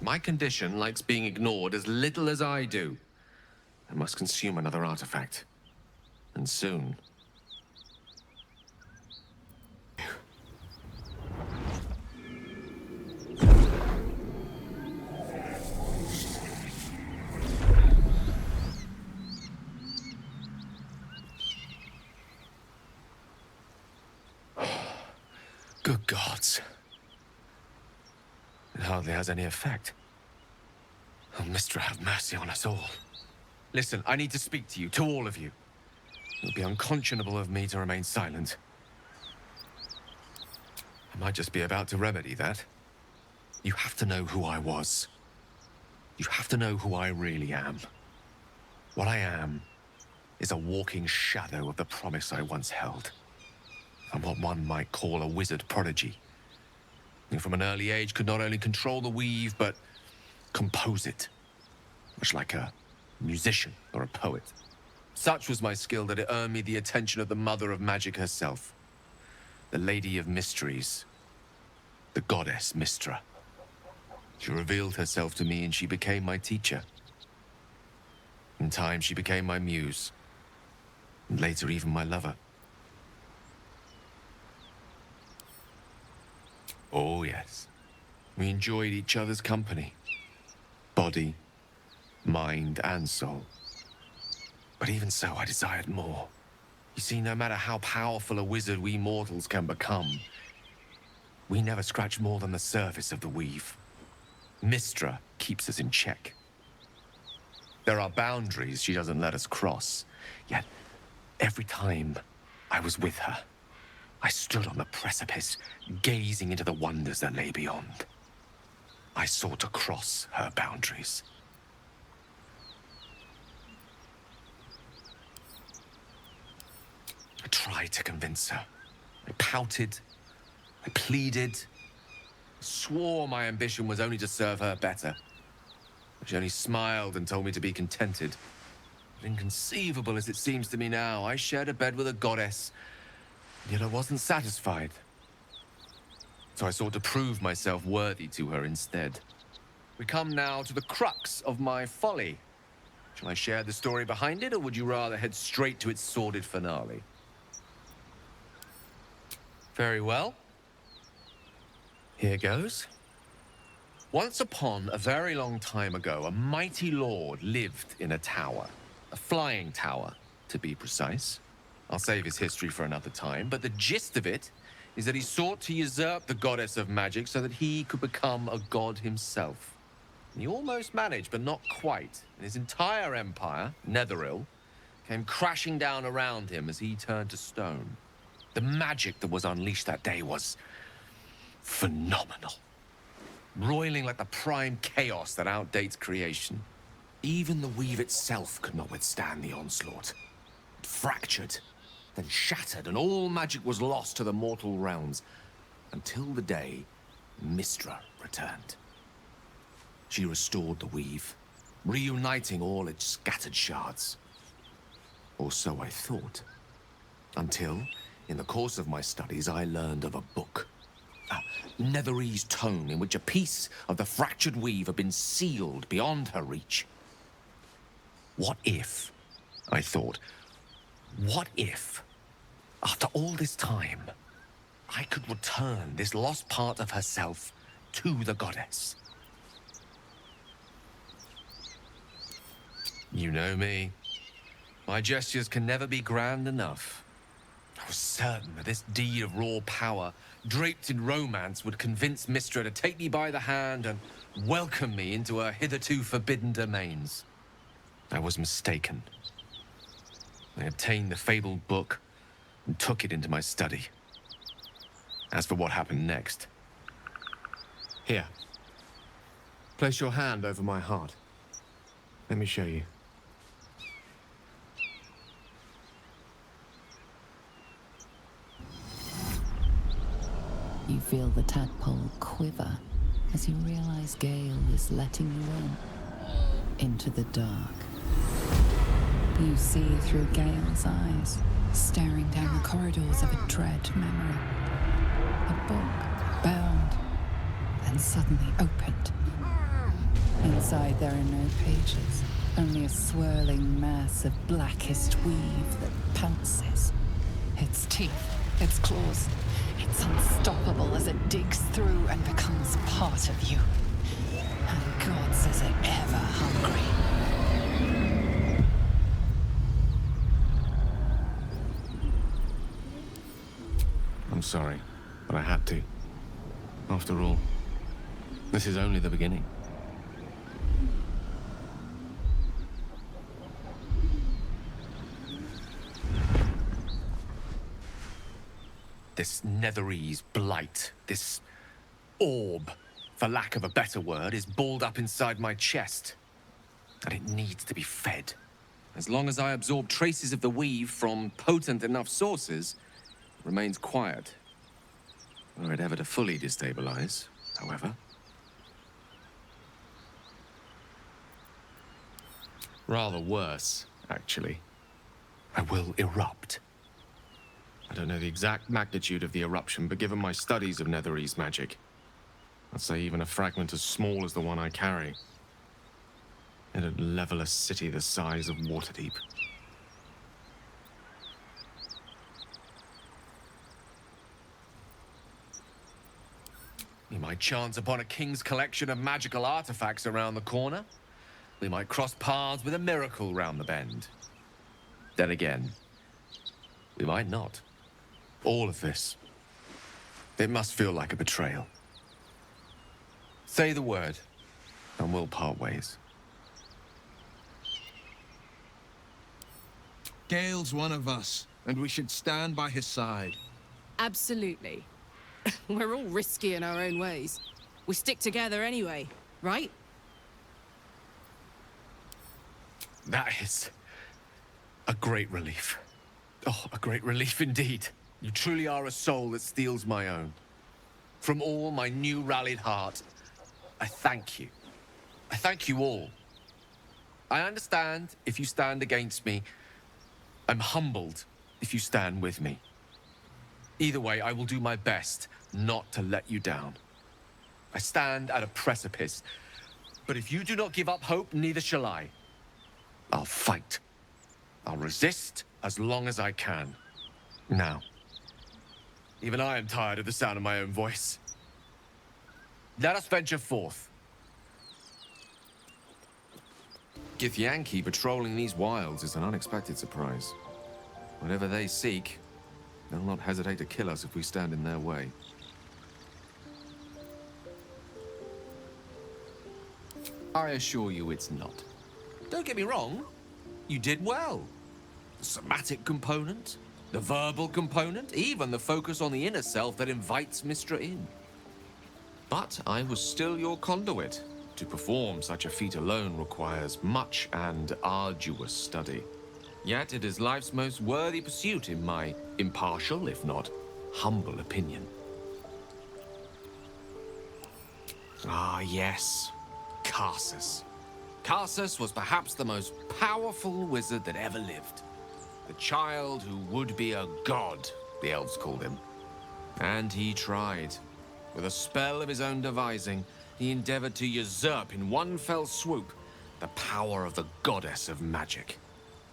My condition likes being ignored as little as I do. I must consume another artifact. And soon. Good gods. It hardly has any effect. Oh, Mistra, have mercy on us all. Listen, I need to speak to you, to all of you. It would be unconscionable of me to remain silent. I might just be about to remedy that. You have to know who I was. You have to know who I really am. What I am is a walking shadow of the promise I once held. I'm what one might call a wizard prodigy. And from an early age could not only control the weave, but compose it. Much like a musician or a poet. Such was my skill that it earned me the attention of the mother of magic herself. The Lady of Mysteries. The goddess Mistra. She revealed herself to me and she became my teacher. In time she became my muse. And later even my lover. Oh, yes. We enjoyed each other's company. Body, mind, and soul. But even so, I desired more. You see, no matter how powerful a wizard we mortals can become, we never scratch more than the surface of the weave. Mistra keeps us in check. There are boundaries she doesn't let us cross, yet every time I was with her, I stood on the precipice, gazing into the wonders that lay beyond. I sought to cross her boundaries. I tried to convince her. I pouted. I pleaded. Swore my ambition was only to serve her better. But she only smiled and told me to be contented. But inconceivable as it seems to me now, I shared a bed with a goddess. Yet I wasn't satisfied. So I sought to prove myself worthy to her instead. We come now to the crux of my folly. Shall I share the story behind it, or would you rather head straight to its sordid finale? Very well. Here goes. Once upon a very long time ago, a mighty lord lived in a tower. A flying tower, to be precise. I'll save his history for another time, but the gist of it is that he sought to usurp the goddess of magic so that he could become a god himself. And he almost managed, but not quite. And his entire empire, Netherese, came crashing down around him as he turned to stone. The magic that was unleashed that day was phenomenal. Roiling like the prime chaos that outdates creation. Even the weave itself could not withstand the onslaught. It fractured, then shattered, and all magic was lost to the mortal realms, until the day Mistra returned. She restored the weave, reuniting all its scattered shards. Or so I thought. Until, in the course of my studies, I learned of a book. A Netherese tome in which a piece of the fractured weave had been sealed beyond her reach. What if, I thought, what if, after all this time, I could return this lost part of herself to the goddess? You know me. My gestures can never be grand enough. I was certain that this deed of raw power, draped in romance, would convince Mistra to take me by the hand and welcome me into her hitherto forbidden domains. I was mistaken. I obtained the fabled book and took it into my study. As for what happened next... Here. Place your hand over my heart. Let me show you. You feel the tadpole quiver as you realize Gale is letting you into the dark. You see through Gale's eyes, staring down the corridors of a dread memory. A book bound, then suddenly opened. Inside there are no pages, only a swirling mass of blackest weave that pounces. Its teeth, its claws, it's unstoppable as it digs through and becomes part of you. And gods, is it ever hungry. I'm sorry, but I had to. After all, this is only the beginning. This Netherese blight, this orb, for lack of a better word, is balled up inside my chest. And it needs to be fed. As long as I absorb traces of the weave from potent enough sources, it remains quiet. Were it ever to fully destabilize, however. Rather worse, actually. I will erupt. I don't know the exact magnitude of the eruption, but given my studies of Netherese magic, I'd say even a fragment as small as the one I carry, it'd level a city the size of Waterdeep. We might chance upon a king's collection of magical artifacts around the corner. We might cross paths with a miracle round the bend. Then again, we might not. All of this, it must feel like a betrayal. Say the word, and we'll part ways. Gale's one of us, and we should stand by his side. Absolutely. We're all risky in our own ways. We stick together anyway, right? That is a great relief. Oh, a great relief indeed. You truly are a soul that steals my own. From all my new rallied heart, I thank you. I thank you all. I understand if you stand against me. I'm humbled if you stand with me. Either way, I will do my best not to let you down. I stand at a precipice, but if you do not give up hope, neither shall I. I'll fight. I'll resist as long as I can. Now, even I am tired of the sound of my own voice. Let us venture forth. Githyanki patrolling these wilds is an unexpected surprise. Whatever they seek, they'll not hesitate to kill us if we stand in their way. I assure you it's not. Don't get me wrong, you did well. The somatic component, the verbal component, even the focus on the inner self that invites Mistra in. But I was still your conduit. To perform such a feat alone requires much and arduous study. Yet it is life's most worthy pursuit in my impartial, if not humble opinion. Ah, yes. Karsus. Karsus was perhaps the most powerful wizard that ever lived. The child who would be a god, the elves called him. And he tried. With a spell of his own devising, he endeavored to usurp in one fell swoop the power of the goddess of magic.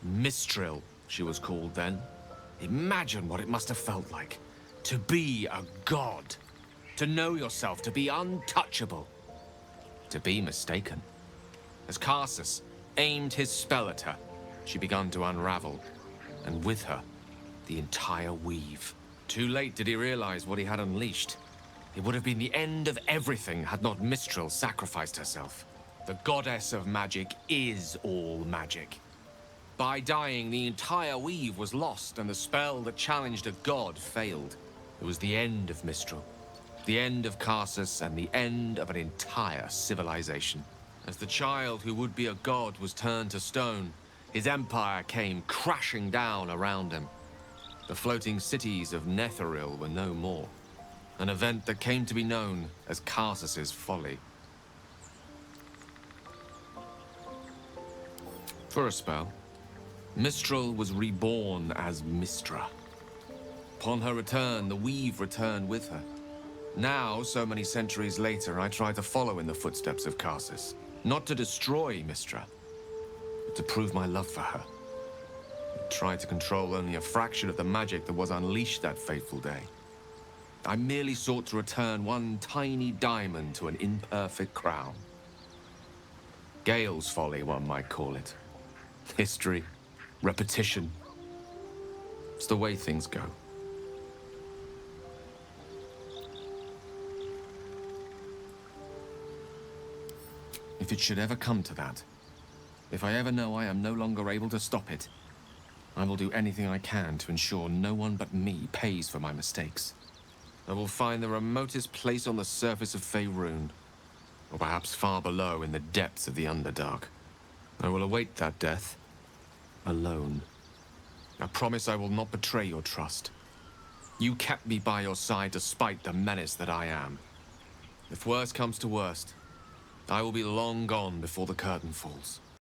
Mistril, she was called then. Imagine what it must have felt like. To be a god. To know yourself, to be untouchable. To be mistaken. As Karsus aimed his spell at her, she began to unravel, and with her, the entire weave. Too late did he realize what he had unleashed. It would have been the end of everything had not Mistril sacrificed herself. The goddess of magic is all magic. By dying, the entire weave was lost, and the spell that challenged a god failed. It was the end of Mistril, the end of Karsus, and the end of an entire civilization. As the child who would be a god was turned to stone, his empire came crashing down around him. The floating cities of Netherese were no more. An event that came to be known as Karsus's Folly. For a spell, Mistril was reborn as Mistra. Upon her return, the weave returned with her. Now, so many centuries later, I try to follow in the footsteps of Karsus. Not to destroy Mistra, but to prove my love for her. I tried to control only a fraction of the magic that was unleashed that fateful day. I merely sought to return one tiny diamond to an imperfect crown. Gale's folly, one might call it. History, repetition. It's the way things go. If it should ever come to that, if I ever know I am no longer able to stop it, I will do anything I can to ensure no one but me pays for my mistakes. I will find the remotest place on the surface of Faerun, or perhaps far below in the depths of the Underdark. I will await that death, alone. I promise I will not betray your trust. You kept me by your side despite the menace that I am. If worst comes to worst, I will be long gone before the curtain falls.